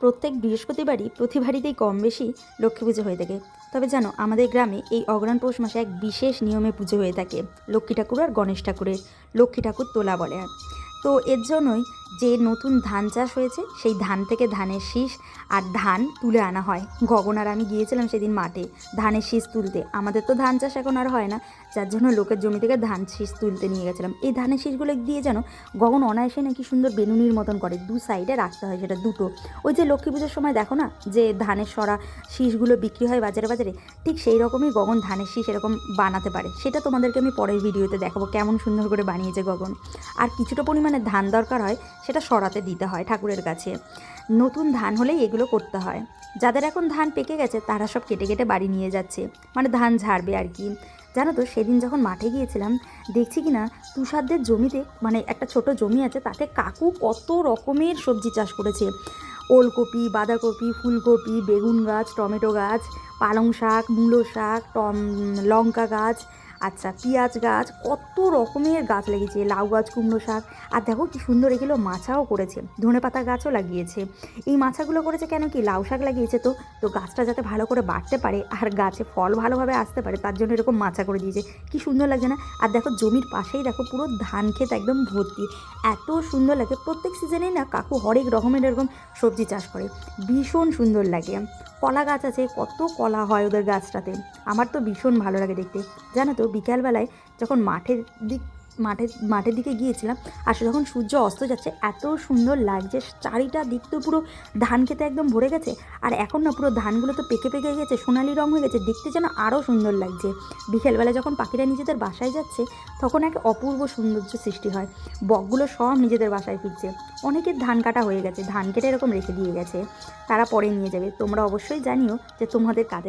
প্রত্যেক বৃহস্পতিবারই প্রতি বাড়িতেই কম বেশি লক্ষ্মী পুজো হয়ে থাকে। তবে জানো, আমাদের গ্রামে এই অগ্রহায়ণ পৌষ মাসে এক বিশেষ নিয়মে পুজো হয়ে থাকে লক্ষ্মী ঠাকুর আর গণেশ ঠাকুরের। লক্ষ্মী ঠাকুর তোলা বলে। তো এর জন্যই যে নতুন ধান চাষ হয়েছে সেই ধান থেকে ধানের শীষ আর ধান তুলে আনা হয়। গগন আর আমি গিয়েছিলাম সেদিন মাঠে ধানের শীষ তুলতে। আমাদের তো ধান চাষ এখন আর হয় না, যার জন্য লোকের জমি থেকে ধান শীষ তুলতে নিয়ে গেছিলাম। এই ধানের শীষগুলো দিয়ে যেন গগন অনায়াসে নাকি সুন্দর বেনুনির মতন করে, দু সাইডে রাখতে হয় সেটা দুটো। ওই যে লক্ষ্মী পুজোর সময় দেখো না যে ধানের সরা শীষগুলো বিক্রি হয় বাজারে বাজারে, ঠিক সেই রকমই গগন ধানের শীষ এরকম বানাতে পারে। সেটা তোমাদেরকে আমি পরের ভিডিওতে দেখাবো কেমন সুন্দর করে বানিয়েছে গগন। আর কিছুটা পরিমাণে ধান দরকার হয়, সেটা সরাতে দিতে হয় ঠাকুরের কাছে। নতুন ধান হলেই এগুলো করতে হয়। যাদের এখন ধান পেকে গেছে তারা সব কেটে কেটে বাড়ি নিয়ে যাচ্ছে, মানে ধান ঝাড়বে আর কি। জানো তো, সেদিন যখন মাঠে গিয়েছিলাম দেখছি কি না তুষারদের জমিতে, মানে একটা ছোট জমি আছে, তাতে কাকু কত রকমের সবজি চাষ করেছে। ওলকপি, বাঁধাকপি, ফুলকপি, বেগুন গাছ, টমেটো গাছ, পালং শাক, মূলো শাক, লঙ্কা গাছ, আচ্ছা পেঁয়াজ গাছ, কত রকমের গাছ লেগেছে, লাউ গাছ, কুমড়ো শাক। আর দেখো কি সুন্দর এগুলো মাছাও করেছে, ধনেপাতা গাছও লাগিয়েছে। এই মাছাগুলো করেছে কেন, কি লাউ শাক লাগিয়েছে তো তো গাছটা যাতে ভালো করে বাড়তে পারে আর গাছে ফল ভালোভাবে আসতে পারে, তার জন্য এরকম মাচা করে দিয়েছে। কি সুন্দর লাগছে না? আর দেখো জমির পাশেই দেখো পুরো ধান ক্ষেত একদম ভর্তি, এত সুন্দর লাগে। প্রত্যেক সিজনেই না কাকু হরেক রকমের এরকম সবজি চাষ করে, ভীষণ সুন্দর লাগে। কলা গাছ আছে, কত কলা হয় ওদের গাছটাতে, আমার তো ভীষণ ভালো লাগে দেখতে। জানো তো, বিকালবেলায় যখন মাঠের দিকে গিয়েছিলাম, আর যখন সূর্য অস্ত যাচ্ছে এত সুন্দর লাগছে, চারিটা দিক তো পুরো ধান খেতে একদম ভরে গেছে। আর এখন না পুরো ধানগুলো তো পেকে পেকে গেছে, সোনালি রং হয়ে গেছে, দেখতে যেন আরও সুন্দর লাগছে। বিকেলবেলা যখন পাখিরা নিজেদের বাসায় যাচ্ছে তখন এক অপূর্ব সৌন্দর্য সৃষ্টি হয়। বকগুলো সব নিজেদের বাসায় ফিরছে। অনেকের ধান কাটা হয়ে গেছে, ধান কেটে এরকম রেখে দিয়ে গেছে, তারা পরে নিয়ে যাবে। তোমরা অবশ্যই জানিও যে তোমাদের কাদের